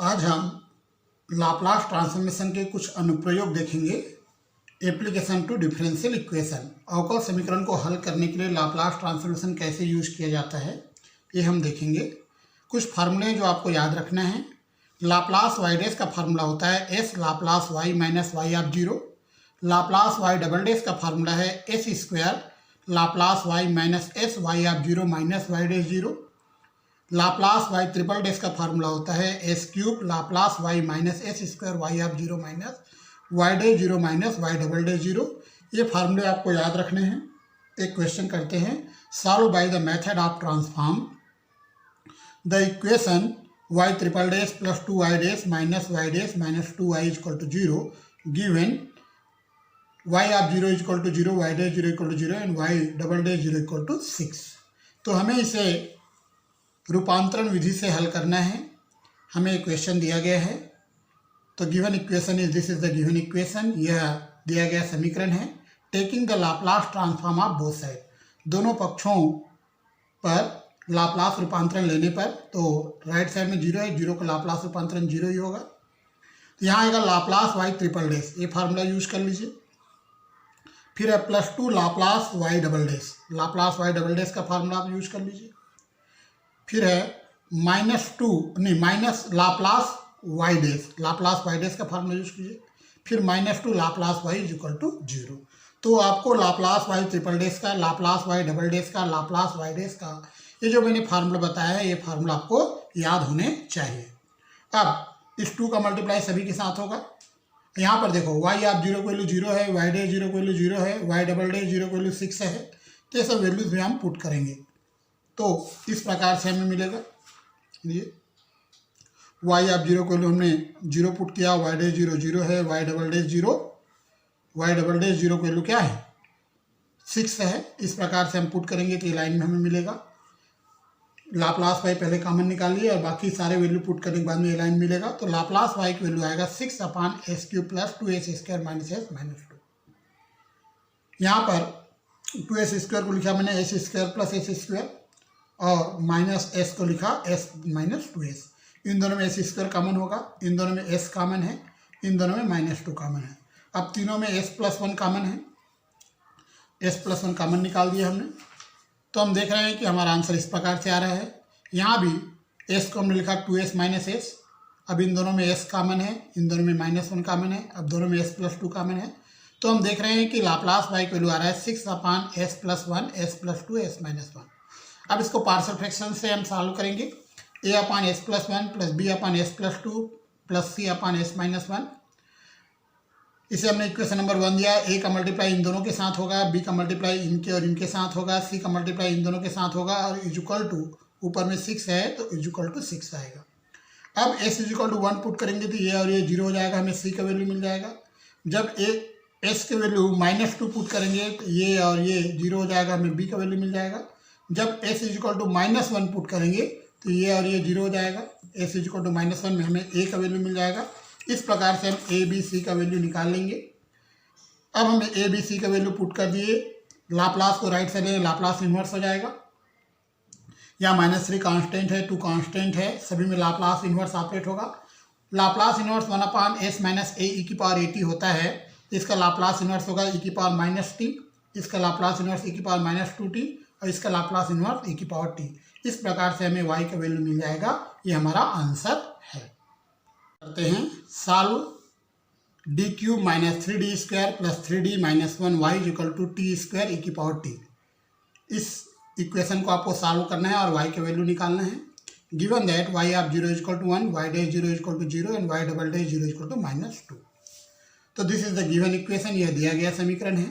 आज हम Laplace transformation के कुछ अनुप्रयोग देखेंगे। एप्लीकेशन टू डिफरेंशियल इक्वेशन, अवकल समीकरण को हल करने के लिए लाप्लास ट्रांसफॉर्मेशन कैसे यूज किया जाता है ये हम देखेंगे। कुछ फार्मूले जो आपको याद रखना है। लाप्लास वाई डैश का फार्मूला होता है S Laplace Y minus Y of zero. Laplace Y double dash का फार्मूला है S square Laplace Y minus S Y of zero minus Y dash zero. Laplace Y triple dash का formula होता है S cube Laplace Y minus S square Y of zero minus Y dash zero minus Y double dash zero. ये फार्मूले आपको याद रखने हैं। एक क्वेश्चन करते हैं। Solve by the method of transform the equation Y triple dash plus two Y dash minus two Y equal to zero given Y of zero equal to zero Y dash zero equal to zero and Y double dash zero equal to 6। तो हमें इसे रूपांतरण विधि से हल करना है। हमें एक क्वेश्चन दिया गया है। तो given equation is this is the given equation. यह दिया गया समीकरण है। Taking the Laplace transform of both side, दोनों पक्षों पर लाप्लास रूपांतरण लेने पर, तो राइट साइड में जीरो है, जीरो का लाप्लास रूपांतरण जीरो ही होगा। तो यहाँ आएगा लाप्लास वाई ट्रिपल डैश, ये फार्मूला यूज कर लीजिए। फिर है plus two Laplace Y double dash, Laplace Y double dash का फार्मूला आप यूज कर लीजिए। फिर है minus Laplace Y dash, Laplace Y dash का फार्मूला यूज कीजिए। फिर minus two Laplace Y is equal to zero. तो आपको लाप्लास वाई ट्रिपल डैश का, लाप्लास वाई डबल डैश का, लाप्लास वाई डैश का, ये जो मैंने फार्मूला बताया है ये फार्मूला आपको याद होने चाहिए। अब इस टू का मल्टीप्लाई सभी के साथ होगा। यहाँ पर देखो वाई आप जीरो को वैल्यू जीरो है, वाई डैश जीरो को वैल्यू जीरो है, वाई डबल डैश जीरो को वैल्यू 6 है। तो ये सब वैल्यूज भी हम पुट करेंगे। तो इस प्रकार से हमें मिलेगा ये वाई आप जीरो को हमने जीरो पुट किया, वाई डैश जीरो जीरो है, वाई डबल डैश जीरो को वैल्यू क्या है 6 है। इस प्रकार से हम पुट करेंगे तो ये लाइन में हमें मिलेगा। लाप्लास वाई पहले कॉमन निकालिए और बाकी सारे वैल्यू पुट करने के बाद में ये लाइन मिलेगा। तो लाप्लास वाई की वैल्यू आएगा 6 upon s cube plus 2s square minus s minus 2। यहाँ पर 2s स्क्वायर को लिखा मैंने s square plus s square और माइनस एस को लिखा एस माइनस 2s। इन दोनों में एस स्क्वायर कॉमन होगा, इन दोनों में एस कॉमन है, इन दोनों में माइनस 2 कॉमन है। अब तीनों में एस प्लस 1 कॉमन है, एस प्लस 1 कॉमन निकाल दिया हमने। तो हम देख रहे हैं कि हमारा आंसर इस प्रकार से आ रहा है। यहाँ भी एस को हमने लिखा 2s माइनस एस। अब इन दोनों में एस कॉमन है, इन दोनों में माइनस 1 कॉमन है, अब दोनों में एस प्लस 2 कॉमन है। तो हम देख रहे हैं कि लाप्लास वाई की वैल्यू आ रहा है 6 upon s plus 1 s plus 2 s minus 1। अब इसको पार्शियल फ्रैक्शन से हम सॉल्व करेंगे। A upon s plus 1 plus B upon s plus 2 plus C upon s minus 1। इसे हमने इक्वेशन नंबर 1 दिया। ए का मल्टीप्लाई इन दोनों के साथ होगा, बी का मल्टीप्लाई इनके और इनके साथ होगा, सी का मल्टीप्लाई इन दोनों के साथ होगा और इक्वल टू ऊपर में 6 है तो इक्वल टू 6 आएगा। अब एस इक्वल टू 1 पुट करेंगे तो ये और ये जीरो हो जाएगा, हमें सी का वैल्यू मिल जाएगा। जब एस के वैल्यू माइनस 2 पुट करेंगे तो ये और ये जीरो हो जाएगा, हमें बी का वैल्यू मिल जाएगा। जब S equal to minus 1 put करेंगे तो ये और ये जीरो हो जाएगा, एस इक्वल टू माइनस 1 में हमें ए का वैल्यू मिल जाएगा। इस प्रकार से हम ए बी सी का वैल्यू निकाल लेंगे। अब हमें ए बी सी का वैल्यू पुट कर दिए, लाप्लास को राइट साइड में लाप्लास इन्वर्स हो जाएगा। यहाँ -3 कांस्टेंट है, 2 कांस्टेंट है, सभी में लाप्लास इन्वर्स ऑपरेट होगा। Laplace inverse 1 upon s minus ए ई की पावर ए टी होता है। इसका लाप्लास इन्वर्स होगा ई की पावर माइनस टी, इसका लाप्लास इन्वर्स ई की पावर माइनस 2t और इसका लाप्लास इन्वर्स ई की पावर टी। इस प्रकार से हमें y का वैल्यू मिल जाएगा। ये हमारा आंसर है। करते हैं solve d cube minus 3d square plus 3d minus 1y equal to t square e की पावर टी। इस इक्वेशन को आपको सॉल्व करना है और y का वैल्यू निकालना है। Given that y of zero equal to 1, y dash zero equal to 0 and y double dash zero equal to minus 2। तो this is the given equation. यह दिया गया समीकरण है।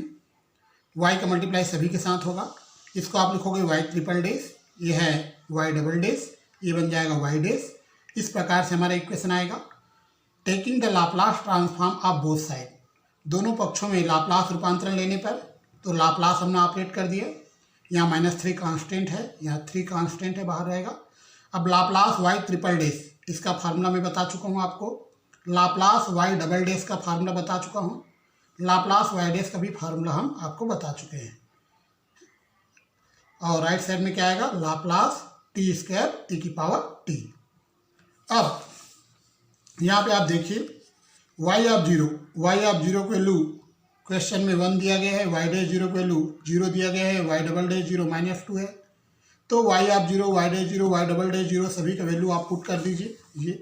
y का मल्टीप्लाई सभी के साथ होगा। इसको आप लिखोगे y ट्रिपल डैश, ये है y डबल डैश, ये बन जाएगा y डैश। इस प्रकार से हमारा इक्वेशन आएगा। Taking the Laplace transform of both side, दोनों पक्षों में लाप्लास रूपांतरण लेने पर, तो लाप्लास हमने ऑपरेट कर दिया। यहाँ -3 कांस्टेंट है, यहाँ 3 कांस्टेंट है, बाहर रहेगा। अब लाप्लास वाई ट्रिपल डैश, इसका फार्मूला मैं बता चुका हूँ आपको। लाप्लास वाई डबल डैश का फार्मूला बता चुका हूँ। लाप्लास वाई डैश का भी फार्मूला हम आपको बता चुके हैं। और राइट साइड में क्या आएगा, लाप्लास टी स्क्वायर ई की पावर टी। अब यहाँ पे आप देखिए वाई ऑफ जीरो की वैल्यू क्वेश्चन में 1 दिया गया है, वाई डैश जीरो की वैल्यू 0 दिया गया है, वाई डबल डैश जीरो -2 है। तो Y of zero, Y dash zero, Y double dash zero सभी का वैल्यू आप पुट कर दीजिए, ये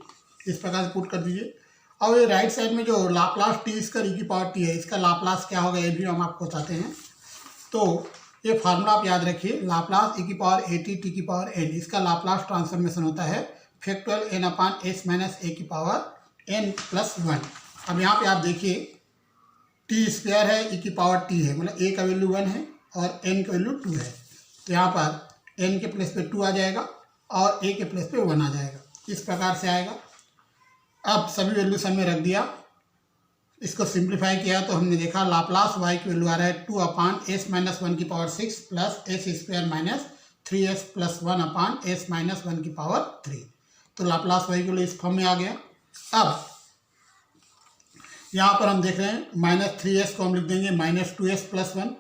इस प्रकार से पुट कर दीजिए। और ये राइट साइड में जो लाप्लास टी स्क्वायर ई की पावर टी है, इसका लाप्लास क्या होगा ये भी हम आपको बताते हैं। तो ये फार्मूला आप याद रखिए, लाप्लास ई की पावर ए टी की पावर एन, इसका लाप्लास ट्रांसफॉर्मेशन होता है factorial N upon s minus ए की पावर एन प्लस 1। अब यहाँ पे आप देखिए टी स्क्वायर है, ई की पावर टी है, मतलब ए का वैल्यू 1 है और एन का वैल्यू 2 है। तो यहाँ पर एन के प्लेस पे 2 आ जाएगा और ए के प्लेस पे 1 आ जाएगा, इस प्रकार से आएगा। अब सभी वैल्यू सब में रख दिया, इसको सिंप्लीफाई किया तो हमने देखा लाप्लास वाई की वैल्यू आ रहा है 2 अपान एस माइनस 1 की power 6 plus s square minus 3s plus 1 upon s minus 1 की पावर 3। तो लाप्लास वाई की वैल्यू इस फॉर्म में आ गया। अब यहाँ पर हम देख रहे हैं -3s को हम लिख देंगे -2s प्लस 1,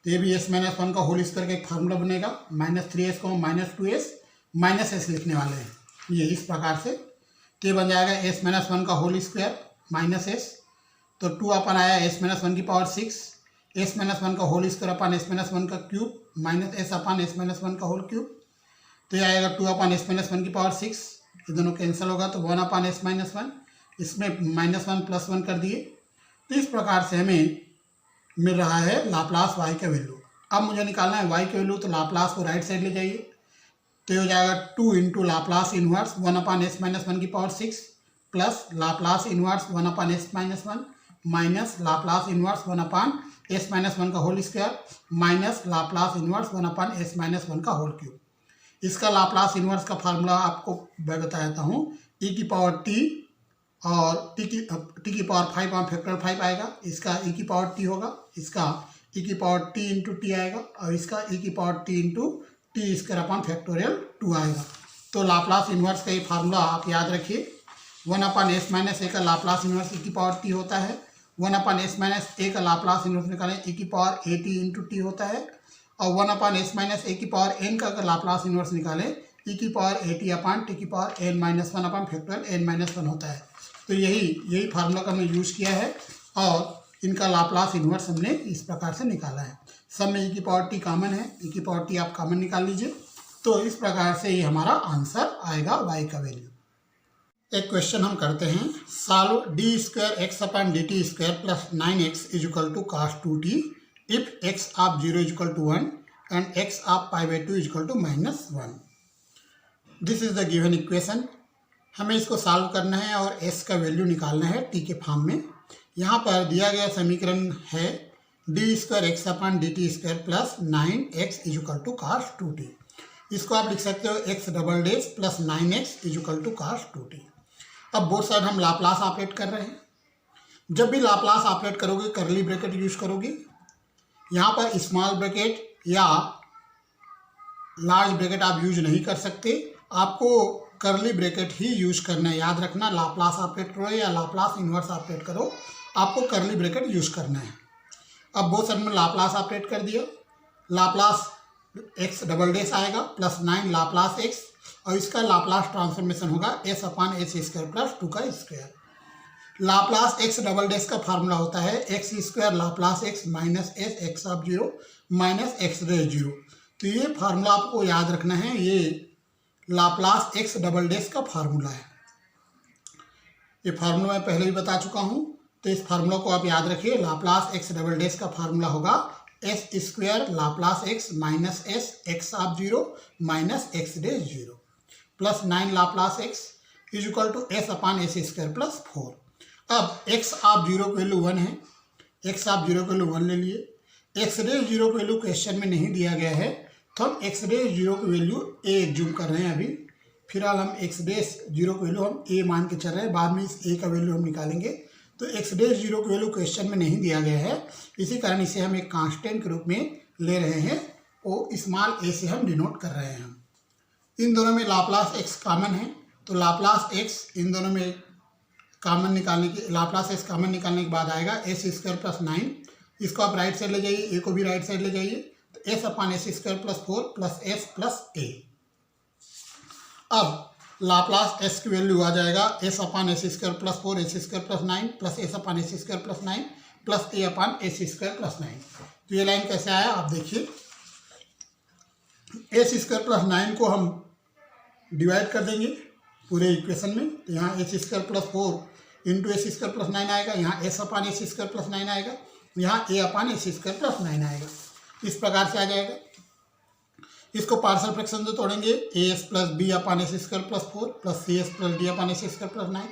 तो ये भी s माइनस 1 का होल स्क्वायर का एक फार्मूला बनेगा। -3s को हम -2s माइनस एस लिखने वाले हैं, ये इस प्रकार से। तो ये बन जाएगा s माइनस 1 का होल स्क्वायर माइनस एस, तो 2 अपन आया s माइनस 1 की पावर 6, s माइनस 1 का whole square upon s minus 1 का cube minus S upon s minus 1 का होल क्यूब। तो ये आएगा 2 अपन s माइनस 1 की पावर 6, ये दोनों कैंसिल होगा तो 1 अपन s माइनस 1, इसमें -1 प्लस 1 कर दिए। तो इस प्रकार से हमें मिल रहा है लाप्लास वाई का वैल्यू। अब मुझे निकालना है वाई का वैल्यू, तो लाप्लास को राइट साइड ले जाइए, तो हो जाएगा 2 into Laplace inverse 1 upon s minus 1 की power 6 plus Laplace inverse 1 upon s minus 1 minus Laplace inverse 1 upon s minus 1 का whole square minus Laplace inverse 1 upon s minus 1 का होल क्यूब। इसका Laplace inverse का formula आपको मैं बता देता हूँ, ई की पावर टी और टी की पावर 5 और फैक्टर 5 आएगा, इसका ई की पावर टी होगा, इसका ई की पावर टी इंटू टी आएगा और इसका ई की power T into T square upon factorial 2 आएगा। तो लाप्लास इन्वर्स का ये फार्मूला आप याद रखिए, 1 अपान एस माइनस ए का लाप्लास इन्वर्स ई की पावर टी होता है, 1 अपान एस माइनस ए का लाप्लास इन्वर्स निकालें ई की power A T into T होता है, और 1 अपान एस माइनस ए की पावर एन का अगर लाप्लास इन्वर्स निकालें ई की power A T upon T की पावर एन माइनस 1 अपान फैक्टोरियल एन माइनस 1 होता है। तो यही फार्मूला का हमने यूज़ किया है और इनका लाप्लास इन्वर्स हमने इस प्रकार से निकाला है। सब में ई की पावर टी कॉमन है, ई की पावर टी आप कॉमन निकाल लीजिए, तो इस प्रकार से ये हमारा आंसर आएगा वाई का वैल्यू। एक क्वेश्चन हम करते हैं, solve d square x upon D T square plus 9x is equal to cos 2t if x of 0 is equal to 1 and x of π/2 is equal to -1। This is the given equation. हमें इसको solve करना है और s का value निकालना है t के form में। यहाँ पर दिया गया समीकरण है D square x upon D T square plus 9x is equal to cos 2t। इसको आप लिख सकते हो x double dash plus 9x is equal to cos 2t। अब बोथ साइड हम लाप्लास ऑपरेट कर रहे हैं। जब भी लाप्लास ऑपरेट करोगे करली ब्रैकेट यूज करोगे। यहाँ पर स्मॉल ब्रैकेट या लार्ज ब्रैकेट आप यूज नहीं कर सकते, आपको करली ब्रैकेट ही यूज करना है। याद रखना, लाप्लास ऑपरेट करो या लाप्लास इन्वर्स ऑपरेट करो, आपको करली ब्रैकेट यूज करना है। अब बोथ साइड में लाप्लास ऑपरेट कर दिया, लाप्लास एक्स डबल डेश आएगा प्लस 9 लाप्लास एक्स और इसका लाप्लास ट्रांसफॉर्मेशन होगा S upon S square plus 2 का square. Laplace x double dash का फार्मूला होता है X square Laplace x minus S X of 0 minus X raise 0। तो ये फार्मूला आपको याद रखना है, ये लाप्लास एक्स डबल डेश का फार्मूला है। ये फार्मूला मैं पहले भी बता चुका हूँ, तो इस फार्मूला को आप याद रखिए। लाप्लास एक्स डबल डेश का फार्मूला होगा S square Laplace x minus S X of 0 minus X raise 0 plus 9 Laplace x is equal to S upon S square plus 4। अब एक्स ऑफ 0 की वैल्यू 1 है, x of 0 की value 1 ले लिए। X raise 0 की value question में नहीं दिया गया है, तो हम एक्स रेज 0 की वैल्यू ए जूम कर रहे हैं अभी। फिलहाल हम एक्स रेज 0 की वैल्यू हम ए मान के चल रहे हैं, बाद में इस ए का वैल्यू हम निकालेंगे। तो एक्स रेज 0 की वैल्यू क्वेश्चन में नहीं दिया गया है, इसी कारण इसे हम एक कांस्टेंट के रूप में ले रहे हैं और स्मॉल ए से हम डिनोट कर रहे हैं। हम इन दोनों में लाप्लास एक्स कॉमन है, तो लाप्लास एक्स इन दोनों में कॉमन निकालने के लाप्लास एक्स कॉमन निकालने के बाद आएगा एस स्क्वायर प्लस 9। इसको आप राइट साइड ले जाइए, ए को भी राइट साइड ले जाइए, तो s upon S square plus 4 plus s plus A. अब लाप्लास एस की वैल्यू आ जाएगा s upon S square plus 4 s square plus 9 plus s upon S square plus 9 plus A upon S square plus 9। तो ये line कैसे आया आप देखिए, एस स्क्वायर प्लस 9 को हम डिवाइड कर देंगे पूरे इक्वेशन में, तो यहाँ S square plus 4 into S square plus 9 आएगा, यहाँ S upon S square plus 9 आएगा, यहाँ ए अपान एस स्क्वायर प्लस 9 आएगा। इस प्रकार से आ जाएगा। इसको पार्शियल फ्रैक्शन से तोड़ेंगे, A S plus B upon S square plus 4 plus C S plus D upon S square plus 9।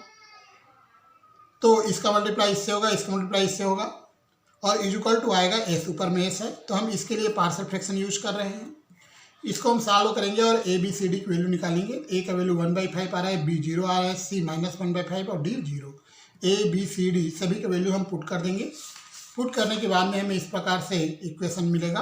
तो इसका मल्टीप्लाई इससे होगा, इसका मल्टीप्लाई इससे होगा और इक्वल टू आएगा एस, ऊपर में एस है तो हम इसके लिए पार्शियल फ्रैक्शन यूज कर रहे हैं। इसको हम सॉल्व करेंगे और ए बी सी डी की वैल्यू निकालेंगे। ए का वैल्यू 1/5 आ रहा है, बी 0 आ रहा है, सी -1/5 और D 0। A B C D सभी का वैल्यू हम पुट कर देंगे। पुट करने के बाद में हमें इस प्रकार से इक्वेशन मिलेगा।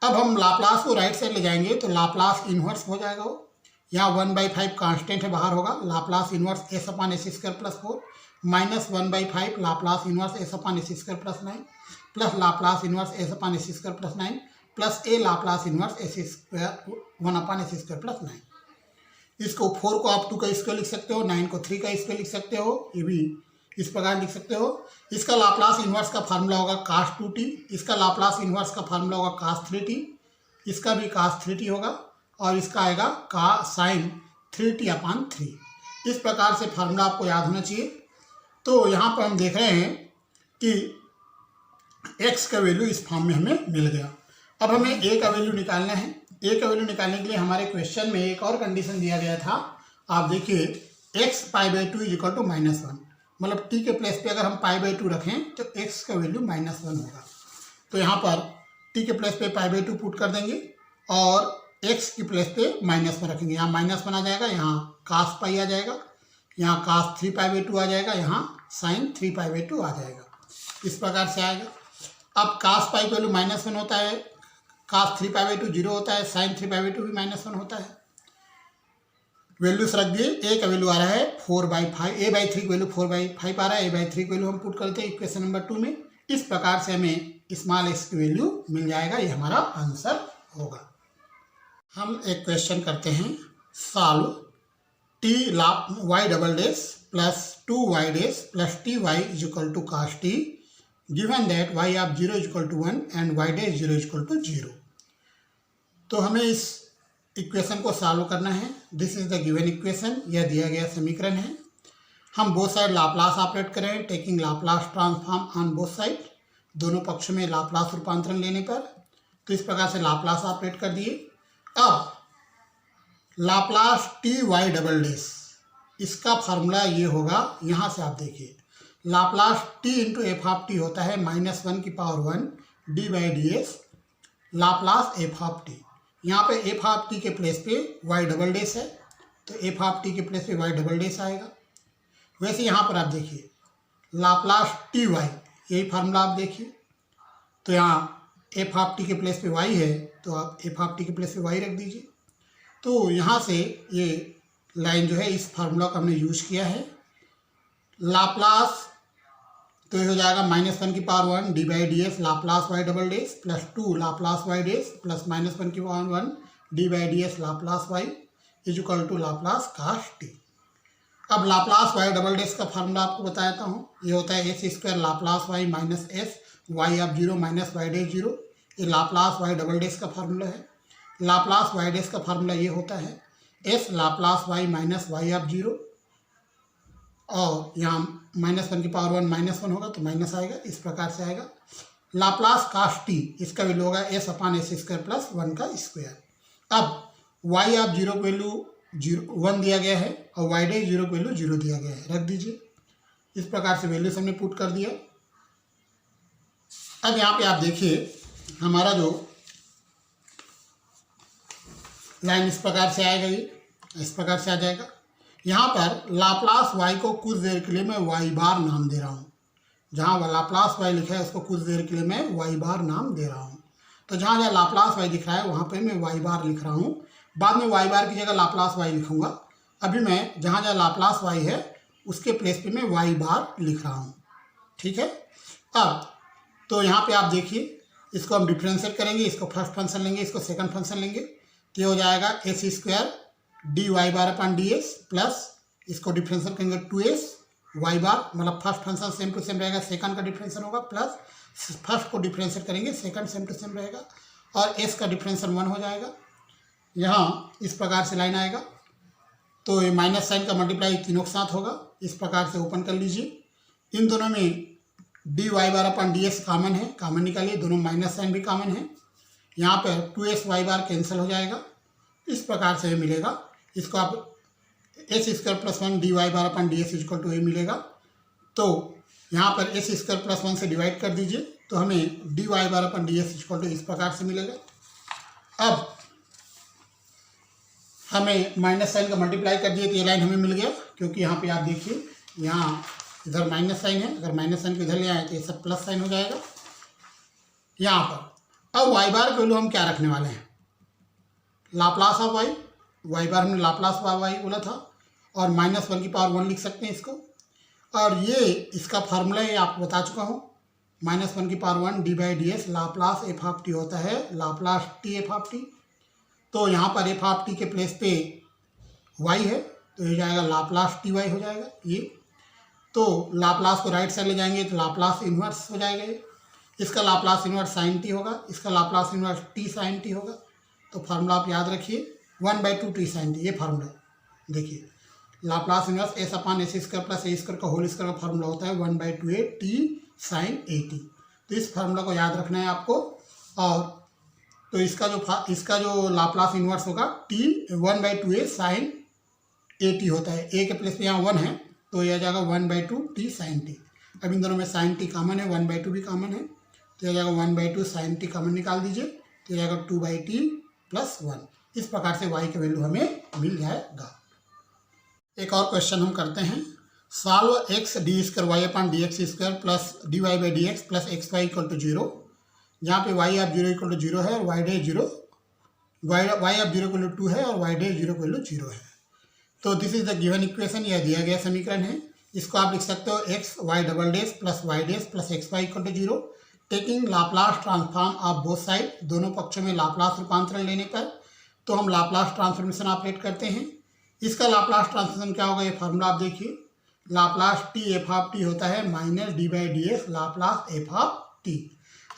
अब हम लाप्लास को राइट साइड ले जाएंगे तो लाप्लास इन्वर्स हो जाएगा वो। यहाँ 1/5 कांस्टेंट है, बाहर होगा, Laplace inverse s upon S square plus 4 minus 1/5 Laplace inverse s upon S square plus 9 plus Laplace inverse s upon S square plus 9 plus a Laplace inverse s square 1 upon S square plus 9। इसको 4 को आप 2 का square लिख सकते हो, 9 को 3 का square लिख सकते हो, ये भी इस प्रकार लिख सकते हो। इसका लाप्लास इन्वर्स का फार्मूला होगा cos 2t, इसका लाप्लास इन्वर्स का फार्मूला होगा cos 3t, इसका भी cos 3t होगा और इसका आएगा sin 3t अपान 3। इस प्रकार से फार्मूला आपको याद होना चाहिए। तो यहाँ पर हम देख रहे हैं कि x का वैल्यू इस फॉर्म में हमें मिल गया। अब हमें a का वैल्यू निकालना है। a का वैल्यू निकालने के लिए हमारे क्वेश्चन में एक और कंडीशन दिया गया था। आप देखिए x π/2 इज इक्वल टू -1, मतलब t के प्लेस पे अगर हम π/2 रखें तो x का वैल्यू -1 होगा। तो यहाँ पर t के प्लेस पे π/2 पुट कर देंगे और x की प्लेस पे -1 रखेंगे। यहाँ -1 आ जाएगा, यहाँ cos π आ जाएगा, यहाँ cos 3π/2 आ जाएगा, यहाँ sin 3π/2 आ जाएगा। इस प्रकार से आएगा। अब cos π की वैल्यू -1 होता है, cos 3π/2 0 होता है, sin 3π/2 भी -1 होता है। वैल्यूज रख दिए। ए का वैल्यू आ रहा है 4/5, a/3 की वैल्यू 4/5 आ रहा है, a/3 की वैल्यू हम पुट करते हैं इक्वेशन नंबर 2 में। इस प्रकार से हमें स्मॉल एक्स की वैल्यू मिल जाएगा, ये हमारा आंसर होगा। हम एक क्वेश्चन करते हैं, solve t y double dash plus 2y dash plus ty is equal to cos t given that y of 0 is equal to 1 and y dash 0 is equal to 0। तो हमें इस इक्वेशन को solve करना है। This is the given equation, यह दिया गया समीकरण है। हम बोथ साइड लाप्लास ऑपरेट करें, taking Laplace transform on both side, दोनों पक्षों में लाप्लास रूपांतरण लेने पर। तो इस प्रकार से लाप्लास ऑपरेट कर दिए। अब Laplace T Y double dash, इसका फार्मूला ये होगा, यहाँ से आप देखिए Laplace T into F of T होता है -1 की power 1 d/ds Laplace F of T. यहाँ पे एफ ऑफ टी के प्लेस पे वाई डबल डैश है तो एफ ऑफ टी के प्लेस पे वाई डबल डैश आएगा। वैसे यहाँ पर आप देखिए लाप्लास टी वाई, यही फार्मूला आप देखिए। तो यहाँ एफ ऑफ टी के प्लेस पे वाई है तो आप एफ ऑफ टी के प्लेस पे वाई रख दीजिए। तो यहाँ से ये लाइन जो है इस फार्मूला का हमने यूज किया है। लाप्लास तो ये हो जाएगा -1 की power 1 d/ds Laplace Y double dash plus 2 Laplace Y dash plus -1 की power 1 d/ds Laplace Y is equal to Laplace cos t। अब लाप्लास वाई डबल डैश का फार्मूला आपको बताता हूँ, ये होता है s² Laplace Y minus S Y of 0 minus Y dash 0। ये लाप्लास वाई डबल डैश का फार्मूला है। लाप्लास वाई डैश का फार्मूला ये होता है s Laplace Y minus Y of 0 और यहाँ -1 की पावर 1 -1 होगा तो माइनस आएगा, इस प्रकार से आएगा। लाप्लास cos t, इसका वैल्यू होगा s अपान एस स्क्वायर प्लस 1 का स्क्वायर। अब y ऑफ 0 की वैल्यू 1 दिया गया है और y डैश 0 की वैल्यू 0 दिया गया है, रख दीजिए। इस प्रकार से वैल्यूज हमने पुट कर दिया। अब यहाँ पे आप देखिए हमारा जो लाइन इस प्रकार से आएगा, ये इस प्रकार से आ जाएगा। यहाँ पर लाप्लास y को कुछ देर के लिए मैं y बार नाम दे रहा हूँ। जहाँ लाप्लास y लिखा है उसको कुछ देर के लिए मैं y बार नाम दे रहा हूँ। तो जहाँ जहाँ लाप्लास y दिख रहा है वहाँ पे मैं y बार लिख रहा हूँ। बाद में y बार की जगह लाप्लास y लिखूँगा। अभी मैं जहाँ जहाँ लाप्लास y है उसके प्लेस पे मैं y बार लिख रहा हूँ, ठीक है। अब तो यहाँ पे आप देखिए इसको हम डिफ्रेंशिएट करेंगे, इसको फर्स्ट फंक्शन लेंगे, इसको सेकंड फंक्शन लेंगे तो ये हो जाएगा s² D Y bar upon D S plus इसको डिफरेंशियल करेंगे 2s वाई बार, मतलब first function same to same रहेगा, सेकंड का डिफरेंशियल होगा, प्लस फर्स्ट को डिफरेंशियल करेंगे, सेकंड सेम टू सेम रहेगा, और s का डिफरेंशियल 1 हो जाएगा। यहाँ इस प्रकार से लाइन आएगा, तो ये माइनस साइन का मल्टीप्लाई तीनों के साथ होगा। इस प्रकार से ओपन कर लीजिए। इन दोनों में D Y bar upon D S common है, कॉमन निकालिए, दोनों माइनस साइन भी कॉमन है। यहाँ पर 2s वाई बार कैंसिल हो जाएगा। इस प्रकार से मिलेगा, इसको आप s square plus 1 d Y bar upon D S equal to a मिलेगा। तो यहाँ पर एस स्क्वायर प्लस 1 से डिवाइड कर दीजिए, तो हमें D Y bar upon D S equal to इस प्रकार से मिलेगा। अब हमें माइनस साइन का मल्टीप्लाई कर दिए तो ये लाइन हमें मिल गया, क्योंकि यहाँ पे आप देखिए यहाँ इधर माइनस साइन है, अगर माइनस साइन को इधर ले आए तो ये सब प्लस साइन हो जाएगा यहाँ पर। अब वाई बार वैल्यू हम क्या रखने वाले हैं, लाप्लास ऑफ वाई, वाई बार हमने लाप्लास ऑफ वाई बोला था, और -1 की पावर 1 लिख सकते हैं इसको। और ये इसका फार्मूला है आपको बता चुका हूँ, -1 की power 1 D by D S Laplace F of T होता है, Laplace T F of T. तो यहाँ पर एफ ऑफ टी के प्लेस पे वाई है, तो ये जाएगा लाप्लास टी वाई हो जाएगा ये। तो लाप्लास को राइट साइड ले जाएंगे तो लाप्लास इन्वर्स हो जाएगा ये। इसका लाप्लास इन्वर्स साइन टी होगा, इसका Laplace inverse t sine t होगा। तो फार्मूला आप याद रखिए 1/2 टी साइन टी, ये फार्मूला देखिए, Laplace inverse s upon s square plus a square का होल स्क्वायर का फार्मूला होता है 1/2 a t sine A t. तो इस फार्मूला को याद रखना है आपको। और तो इसका जो लाप्लास इन्वर्स होगा T 1/2 A sine A T होता है, ए के प्लेस पे यहाँ 1 है, तो यह जाएगा 1/2 टी साइन टी। अब इन दोनों में साइन टी कॉमन है, 1/2 भी कॉमन है, तो यह जाएगा 1/2 साइन टी कॉमन निकाल दीजिए, तो यह जाएगा 2/t प्लस 1। इस प्रकार से y की वैल्यू हमें मिल जाएगा। एक और क्वेश्चन हम करते हैं, solve x D square Y upon D X square plus D Y by D X plus X Y equal to 0, जहाँ पे y ऑफ 0 इक्वल टू 0 है और y dash 0, y of 0 equal to 2 है और y dash 0 equal to 0 है। तो this is the given equation, यह दिया गया समीकरण है। इसको आप लिख सकते हो X Y double dash plus Y dash plus X Y equal to 0, taking Laplace transform of both side, दोनों पक्षों में लाप्लास रूपांतरण लेने पर तो हम लाप्लास ट्रांसफॉर्मेशन ऑपरेट करते हैं। इसका लाप्लास ट्रांसफॉर्मेशन क्या होगा, ये फार्मूला आप देखिए, Laplace T F of T होता है minus D by D S Laplace F of T.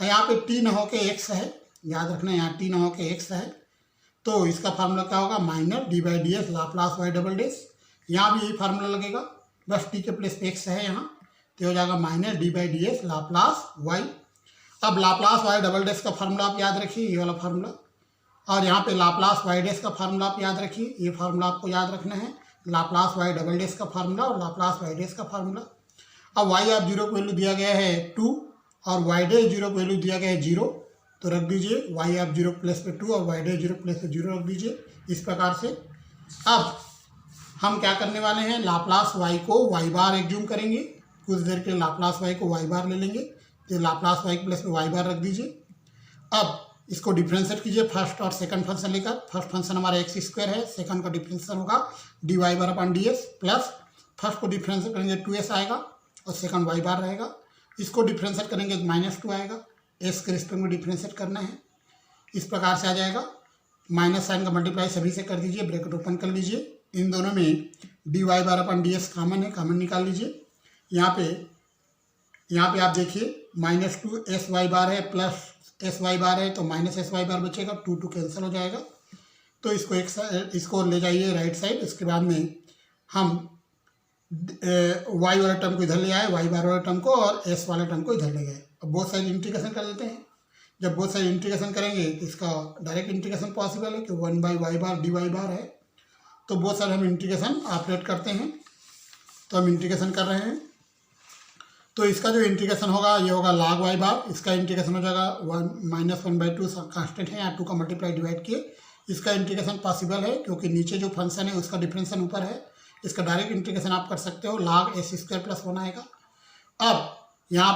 यहाँ पे टी न हो के एक्स है, याद रखना यहाँ टी न हो के एक्स है, तो इसका फार्मूला क्या होगा minus D by D S Laplace Y double dash. यहाँ भी यही फार्मूला लगेगा, बस टी के प्लेस पे एक्स है यहाँ, तो हो जाएगा minus D by D S Laplace Y. अब लाप्लास वाई डबल डेस का फार्मूला आप याद रखिए, ये वाला फार्मूला, और यहाँ पे लाप्लास वाई डेस का फार्मूला आप याद रखिए, ये फार्मूला आपको याद रखना है, लाप्लास वाई डबल डेस का फार्मूला और लाप्लास वाई डेस का फार्मूला। अब वाई ऑफ 0 को वैल्यू दिया गया है 2 और वाई डे 0 को वैल्यू दिया गया है 0, तो रख दीजिए वाई ऑफ 0 प्लेस पे 2 और वाई डे 0 प्लेस पे 0 रख दीजिए इस प्रकार से। अब हम क्या करने वाले हैं, लाप्लास वाई को वाई बार एग्ज्यूम करेंगे, कुछ देर के लाप्लास वाई को वाई बार ले लेंगे, तो लाप्लास वाई के प्लेस पे वाई बार रख दीजिए। अब इसको डिफ्रेंशिएट कीजिए फर्स्ट और सेकंड फंक्शन लेकर। फर्स्ट फंक्शन हमारा एक्स स्क्वायर है, सेकंड का डिफ्रेंशियल होगा D Y bar upon D S, plus first को डिफ्रेंशिएट करेंगे 2s आएगा और सेकंड वाई बार रहेगा। इसको डिफ्रेंशिएट करेंगे तो -2 आएगा, एस के रिस्पेक्ट में डिफ्रेंशिएट करना है, इस प्रकार से आ जाएगा। माइनस साइन का मल्टीप्लाई सभी से कर दीजिए, ब्रैकेट ओपन कर लीजिए। इन दोनों में D Y bar upon D S common है, कॉमन निकाल लीजिए। यहाँ पे आप देखिए -2 एस वाई बार है प्लस एस वाई बार है, तो माइनस एस वाई बार बचेगा, 2 कैंसिल हो जाएगा। तो इसको ले जाइए राइट साइड। इसके बाद में हम वाई वाले टर्म को इधर ले आए, वाई बार वाले टर्म को, और एस वाले टर्म को इधर ले गए। अब बोथ साइड इंटीग्रेशन कर देते हैं। जब बोथ साइड इंटीग्रेशन करेंगे तो इसका डायरेक्ट इंटीग्रेशन पॉसिबल है कि 1/y बार डी वाई बार है, तो बोथ साइड हम इंटीग्रेशन ऑपरेट करते हैं। तो हम इंटीग्रेशन कर रहे हैं, तो इसका जो इंटीग्रेशन होगा ये होगा log y बार, इसका इंटीग्रेशन हो जाएगा 1/2 कांस्टेंट है, यहाँ 2 का मल्टीप्लाई डिवाइड किए। इसका इंटीग्रेशन पॉसिबल है क्योंकि नीचे जो फंक्शन है उसका डिफरेंशियल ऊपर है, इसका डायरेक्ट इंटीग्रेशन आप कर सकते हो, log s स्क्वायर प्लस 1 आएगा। अब यहाँ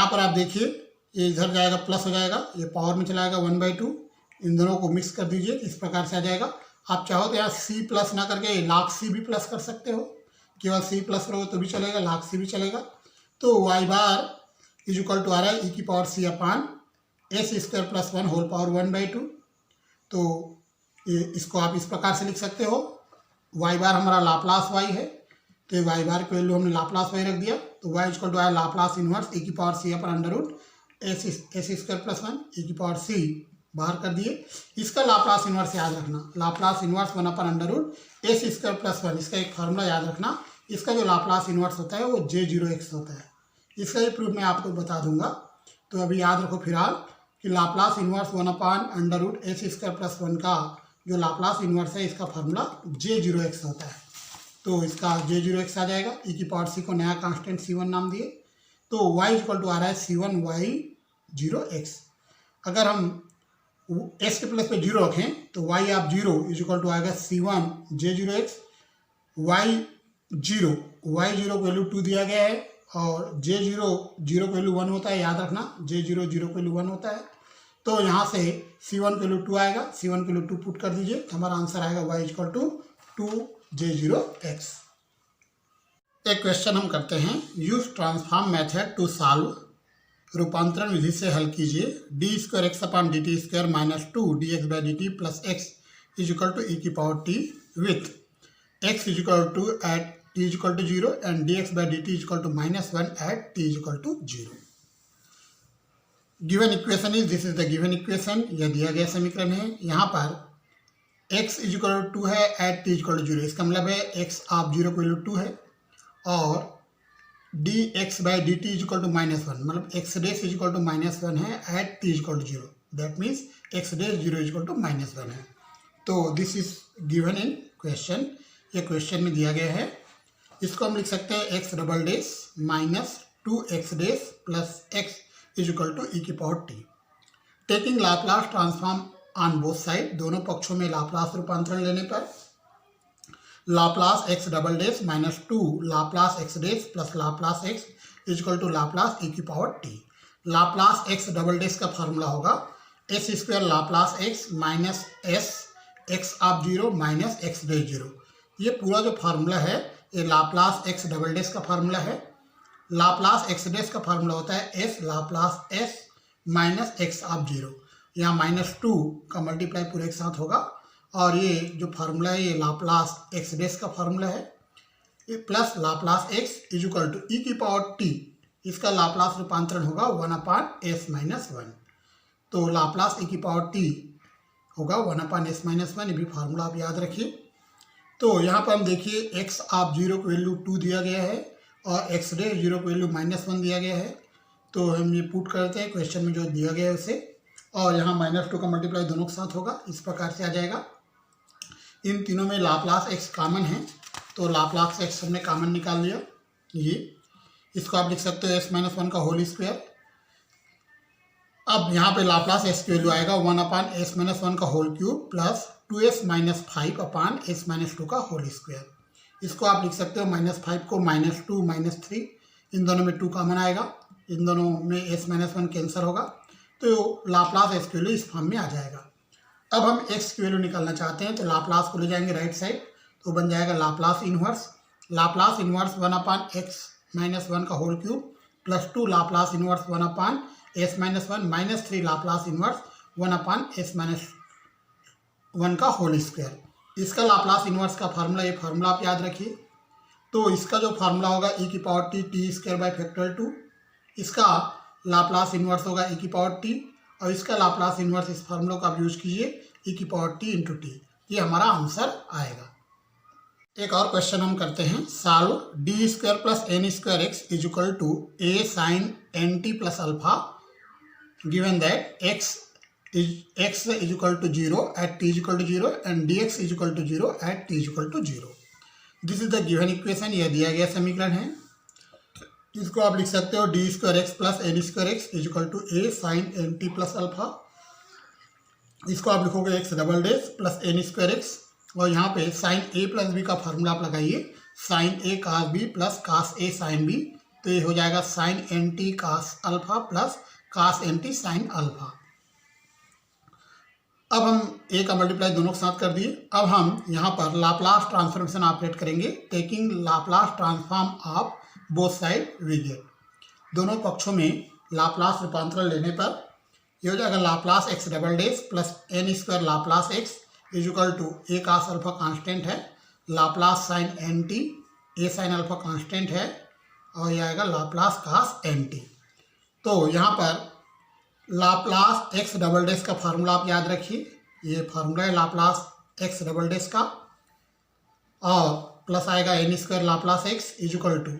पर आप देखिए ये इधर जाएगा प्लस हो जाएगा, ये पावर में चला जाएगा 1/2, इन दोनों को मिक्स कर दीजिए, इस प्रकार से आ जाएगा। आप चाहो तो यहाँ c प्लस ना करके log c भी प्लस कर सकते हो, केवल c प्लस करोगे तो भी चलेगा, log c भी चलेगा। तो y bar is equal to आ रहा है e की power c upon S square plus 1 whole power 1/2। तो इसको आप इस प्रकार से लिख सकते हो, वाई बार हमारा लाप्लास वाई है, तो ये वाई बार की वैल्यू हमने लाप्लास वाई रख दिया, तो वाई इक्वल टू आया लाप्लास इनवर्स e की power c upon under root S square plus 1 e की पावर सी बाहर कर दिए। इसका लाप्लास इनवर्स याद रखना, Laplace inverse 1 upon under root S square plus 1, इसका एक फार्मूला याद रखना। इसका जो लाप्लास इनवर्स होता है वो J0x होता है। इसका ये प्रूफ मैं आपको बता दूंगा, तो अभी याद रखो फिलहाल कि Laplace inverse 1 upon under root S square plus 1 का जो लाप्लास इनवर्स है इसका फार्मूला J0x होता है। तो इसका J0x आ जाएगा, e की पावर सी को नया कांस्टेंट C1 नाम दिए, तो y इक्वल टू आ रहा है C1 y0x। अगर हम s के प्लेस पे 0 रखें तो y आप 0 इज इक्वल टू आएगा C1 J0x, y0 को वैल्यू 2 दिया गया है और J0 0 को वैल्यू 1 होता है, याद रखना J0 0 को वैल्यू 1 होता है। तो यहाँ से C1 को वैल्यू 2 आएगा, C1 को वैल्यू 2 पुट कर दीजिए, तो हमारा आंसर आएगा y इक्वल टू 2J0x। एक क्वेश्चन हम करते हैं, use transform method to solve, रूपांतरण विधि से हल कीजिए d square x upon d T square minus 2 d x by d t plus x is equal to e की power t with x is equal to at T is equal to 0 and d x by d t is equal to -1 at T is equal to 0। Given equation is, this is the given equation, यह दिया गया समीकरण है। यहाँ पर x is equal to 2 है at T is equal to 0, इसका मतलब है x आप 0 को वैल्यू 2 है और d x by d t is equal to -1, मतलब x dash is equal to -1 है at T is equal to 0, that means x dash 0 is equal to -1 है। तो this is given in question, ये question में दिया गया है। इसको हम लिख सकते हैं x double dash minus 2x dash plus x is equal to e की power t. Taking Laplace transform on both side, दोनों पक्षों में लाप्लास रूपांतरण लेने पर Laplace x double dash minus 2 Laplace x dash plus Laplace x is equal to Laplace e की power t. Laplace x double dash का formula होगा S square Laplace x minus S x of 0 minus x dash 0। ये पूरा जो formula है ये Laplace x double dash का formula है। लाप्लास एक्स डेस का फार्मूला होता है S Laplace S minus x of 0, यहाँ -2 का मल्टीप्लाई पूरे एक साथ होगा और ये जो फार्मूला है ये लाप्लास एक्स डेस का फार्मूला है, ये plus Laplace x is equal to e की पावर टी, इसका लाप्लास रूपांतरण होगा 1 अपान एस माइनस 1। तो लाप्लास ई की पावर टी होगा 1 अपान एस माइनस 1, ये भी फार्मूला आप याद रखिए। तो यहाँ पर हम देखिए एक्स आप 0 को वैल्यू 2 दिया गया है और एक्स डे 0 को वैल्यू -1 दिया गया है, तो हम ये पुट करते हैं क्वेश्चन में जो दिया गया है उसे, और यहाँ -2 का मल्टीप्लाई दोनों के साथ होगा, इस प्रकार से आ जाएगा। इन तीनों में लाप्लास एक्स कॉमन है, तो लाप्लास एक्स हमने कॉमन निकाल लिया, ये इसको आप लिख सकते हो एस माइनस 1 का होल स्क्वायर। अब यहाँ पे लाप्लास एक्स की वैल्यू आएगा 1 अपान एस माइनस 1 का whole cube plus 2s minus 5 upon s minus 2 का होल स्क्वायर। इसको आप लिख सकते हो -5 को -2 -3, इन दोनों में 2 कॉमन आएगा, इन दोनों में एस माइनस 1 कैंसर होगा, तो लाप्लास एक्स की वैल्यू इस फॉर्म में आ जाएगा। अब हम x की वैल्यू निकालना चाहते हैं तो लाप्लास को ले जाएंगे राइट साइड, तो बन जाएगा Laplace inverse 1 upon x minus 1 का whole cube plus 2 Laplace inverse 1 upon s minus 1 minus 3 Laplace inverse 1 upon s minus 1 का होल स्क्वायर। इसका लाप्लास इनवर्स का फार्मूला, ये फार्मूला आप याद रखिए। तो इसका जो फार्मूला होगा ई की power T T square by factorial 2, इसका लाप्लास इनवर्स होगा ई की पावर टी और इसका लाप्लास इनवर्स इस फार्मूला को आप यूज कीजिए ई की पावर टी इंटू टी, ये हमारा आंसर आएगा। एक और क्वेश्चन हम करते हैं, solve d square plus n square x is equal to a sine n t plus alpha given that x is equal to 0 at T is equal to 0 and d x is equal to 0 at T is equal to 0। This is the given equation, यह दिया गया समीकरण है। इसको आप लिख सकते हो d square x plus n square x is equal to a sine n t plus alpha. इसको आप लिखोगे x double dash plus n square x और यहाँ पे साइन ए प्लस बी का फार्मूला आप लगाइए, sine a cos b plus cos a sine b, तो ये हो जाएगा sine n t cos alpha plus cos n t sine alpha. अब हम ए का मल्टीप्लाई दोनों के साथ कर दिए। अब हम यहाँ पर लाप्लास ट्रांसफॉर्मेशन ऑपरेट करेंगे, taking Laplace transform of both side we get, दोनों पक्षों में लाप्लास रूपांतरण लेने पर ये हो जाएगा Laplace x double dash plus n square Laplace x is equal to a cos alpha constant है, Laplace sine n t, a sine alpha constant है और यह आएगा लाप्लास कास एन टी। तो यहाँ पर लाप्लास एक्स डबल डैश का formula आप याद रखिए, ये फार्मूला है लाप्लास एक्स डबल डैश का, और प्लस आएगा n square Laplace x is equal to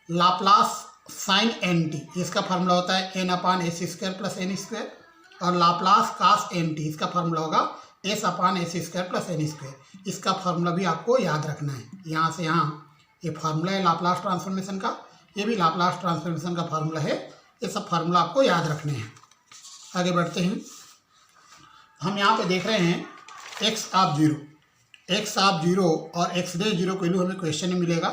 Laplace sine n t, इसका फार्मूला होता है n upon S square plus n square, और लाप्लास कास एन टी, इसका फार्मूला होगा s upon S square plus n square. इसका formula भी आपको याद रखना है, यहाँ से यहाँ ये फार्मूला है लाप्लास ट्रांसफॉर्मेशन का, ये भी लाप्लास ट्रांसफॉर्मेशन का फार्मूला है, ये सब फार्मूला आपको याद रखने हैं। आगे बढ़ते हैं, हम यहाँ पे देख रहे हैं एक्स ऑफ जीरो और एक्स डे जीरो को वैल्यू हमें क्वेश्चन में मिलेगा।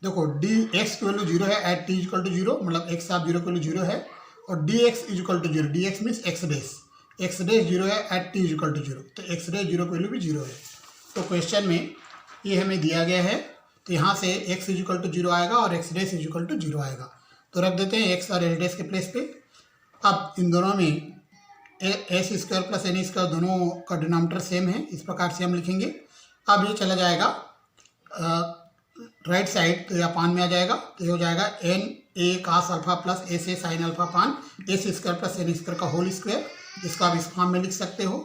देखो डी एक्स की वैल्यू जीरो है at t equal to zero, मतलब एक्स ऑफ जीरो की वैल्यू जीरो है, और d x is equal to zero, d x means x dash zero है at T is equal to zero, तो x dash zero की value भी zero है। तो क्वेश्चन में ये हमें दिया गया है, तो यहाँ से x is equal to zero आएगा और x dash is equal to zero आएगा, तो रख देते हैं एक्स और एल डैश के प्लेस पे। अब इन दोनों में s square plus n square दोनों का डिनोमिनेटर सेम है, इस प्रकार से हम लिखेंगे। अब ये चला जाएगा राइट साइड, तो ये अपान में आ जाएगा, तो ये हो जाएगा n a cos alpha plus s a sine alpha upon s square plus n square का होल स्क्वायर, इसको आप इस फॉर्म में लिख सकते हो।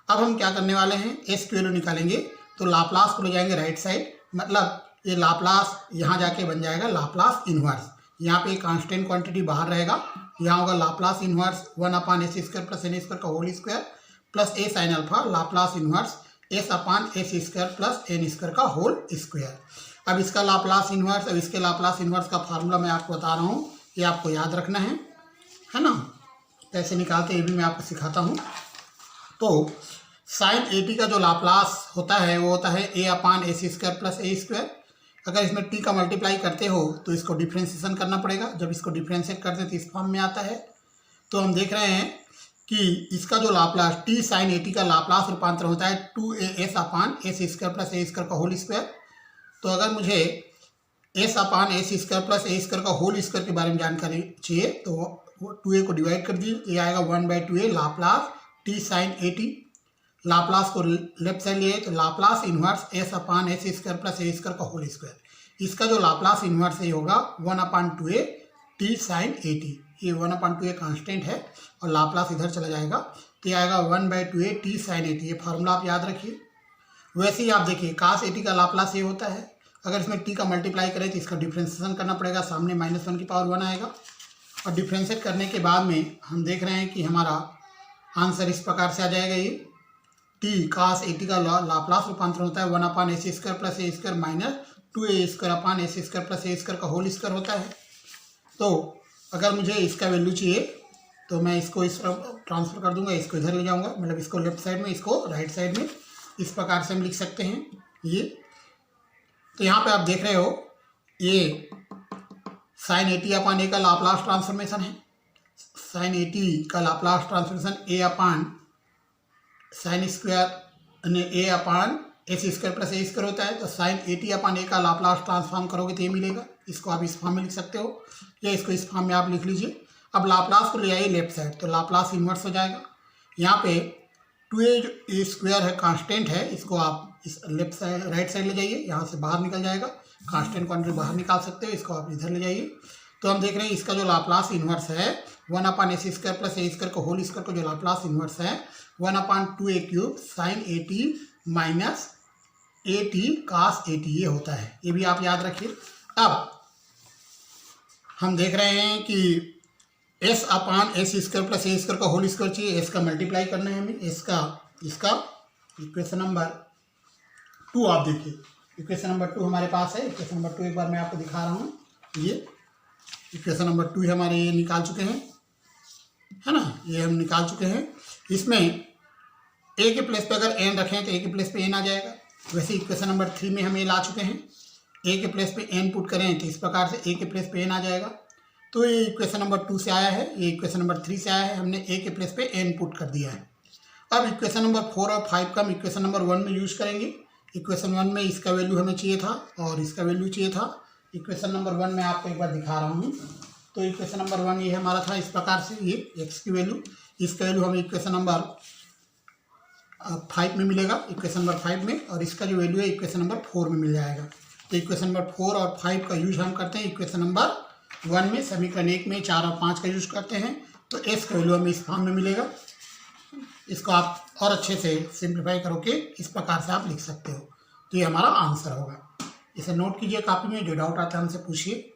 अब हम क्या करने वाले हैं, एस की वैल्यू निकालेंगे, तो लाप्लास को ले जाएंगे राइट साइड, मतलब ये लाप्लास यहाँ जाके बन जाएगा लाप्लास इनवर्स, यहाँ पे कांस्टेंट क्वांटिटी बाहर रहेगा, यहाँ होगा Laplace inverse one upon S square plus n square का whole square plus a sine alpha Laplace inverse s upon S square plus n square का होल स्क्वायर। अब इसका लाप्लास इनवर्स और इसके लाप्लास इनवर्स का फार्मूला मैं आपको बता रहा हूँ, ये आपको याद रखना है ना, कैसे निकालते ये भी मैं आपको सिखाता हूँ। तो साइन ए टी का जो लाप्लास होता है वो होता है ए upon S square plus a square. अगर इसमें टी का मल्टीप्लाई करते हो तो इसको डिफ्रेंशिएशन करना पड़ेगा, जब इसको डिफ्रेंशिएट करते हैं तो इस फॉर्म में आता है। तो हम देख रहे हैं कि इसका जो लाप्लास टी साइन ए टी का लाप्लास रूपांतर होता है 2as upon S square plus a square का होल स्क्वायर। तो अगर मुझे s upon S square plus a square का होल स्क्वायर के बारे में जानकारी चाहिए तो 2a को डिवाइड कर दीजिए, ये आएगा 1/2a लाप्लास टी साइन ए टी, लाप्लास को लेफ्ट साइड लिए तो Laplace inverse s upon S square plus a square का होल स्क्वायर। इसका जो लाप्लास इनवर्स है होगा 1/2a टी साइन ए टी, ये 1/2a कांस्टेंट है और लाप्लास इधर चला जाएगा, तो ये आएगा 1/2a टी साइन ए टी, ये फार्मूला आप याद रखिए। वैसे ही आप देखिए कास ए टी का लाप्लास ये होता है, अगर इसमें टी का मल्टीप्लाई करें तो इसका डिफ्रेंशिएशन करना पड़ेगा, सामने -1 की पावर 1 आएगा, और डिफ्रेंशिएट करने के बाद में हम देख रहे हैं कि हमारा आंसर इस प्रकार से आ जाएगा। ये टी कास ए टी का लाप्लास रूपांतर होता है 1 upon S square plus a square minus 2a square upon S square plus a square का होल स्क्वायर होता है। तो अगर मुझे इसका वैल्यू चाहिए तो मैं इसको इस ट्रांसफर कर दूंगा, इसको इधर ले जाऊंगा, मतलब इसको लेफ्ट साइड में, इसको राइट साइड में, इस प्रकार से हम लिख सकते हैं ये। तो यहाँ पे आप देख रहे हो ये साइन ए टी अपान ए का लाप्लास ट्रांसफॉर्मेशन है, साइन ए टी का Laplace transformation A upon sine square A upon S square plus a square होता है, तो साइन ए टी अपान ए का लाप्लास ट्रांसफॉर्म करोगे तो ये मिलेगा, इसको आप इस फॉर्म में लिख सकते हो या इसको इस फॉर्म में आप लिख लीजिए। अब लाप्लास को ले आइए लेफ्ट साइड, तो लाप्लास इन्वर्स हो जाएगा। यहाँ पे 2a स्क्वायर है कांस्टेंट है, इसको आप इस लेफ्ट साइड राइट साइड ले जाइए, यहाँ से बाहर निकल जाएगा, कांस्टेंट क्वांटिटी बाहर निकाल सकते हो, इसको आप इधर ले जाइए। तो हम देख रहे हैं इसका जो लाप्लास इन्वर्स है 1 upon S square plus a square को होल स्क्वायर का जो लाप्लास इन्वर्स है 1/2a cube sine A t minus a t cos a t, ये होता है, ये भी आप याद रखिए। अब हम देख रहे हैं कि s upon S square plus a square का होल स्क्वायर चाहिए, एस का मल्टीप्लाई करना है हमें, इसका इक्वेशन नंबर 2 आप देखिए, इक्वेशन नंबर 2 हमारे पास है। इक्वेशन नंबर 2 एक बार मैं आपको दिखा रहा हूँ, ये इक्वेशन नंबर 2 हमारे ये निकाल चुके हैं, है ना, ये हम निकाल चुके हैं। इसमें ए के प्लेस पे अगर एन रखें तो ए के प्लेस पे एन आ जाएगा, वैसे इक्वेशन नंबर 3 में हम ये ला चुके हैं, ए के प्लेस पे एन पुट करें तो इस प्रकार से ए के प्लेस पे एन आ जाएगा। तो ये इक्वेशन नंबर 2 से आया है, ये इक्वेशन नंबर 3 से आया है, हमने ए के प्लेस पे एन पुट कर दिया है। अब इक्वेशन नंबर 4 और 5 का हम इक्वेशन नंबर 1 में यूज करेंगे। इक्वेशन 1 में इसका वैल्यू हमें चाहिए था और इसका वैल्यू चाहिए था। इक्वेशन नंबर 1 में आपको एक बार दिखा रहा हूँ, तो इक्वेशन नंबर 1 ये हमारा था इस प्रकार से, ये एक्स की वैल्यू, इसका वैल्यू हम इक्वेशन नंबर 5 में मिलेगा, इक्वेशन नंबर 5 में, और इसका जो वैल्यू है इक्वेशन नंबर 4 में मिल जाएगा। तो इक्वेशन नंबर 4 और 5 का यूज हम करते हैं इक्वेशन नंबर 1 में, समीकरण 1 में 4 और 5 का यूज करते हैं। तो एस का वैल्यू हमें इस फॉर्म में मिलेगा। इसको आप और अच्छे से सिंप्लीफाई करके इस प्रकार से आप लिख सकते हो। तो ये हमारा आंसर होगा। इसे नोट कीजिए कॉपी में, जो डाउट आता है हमसे पूछिए।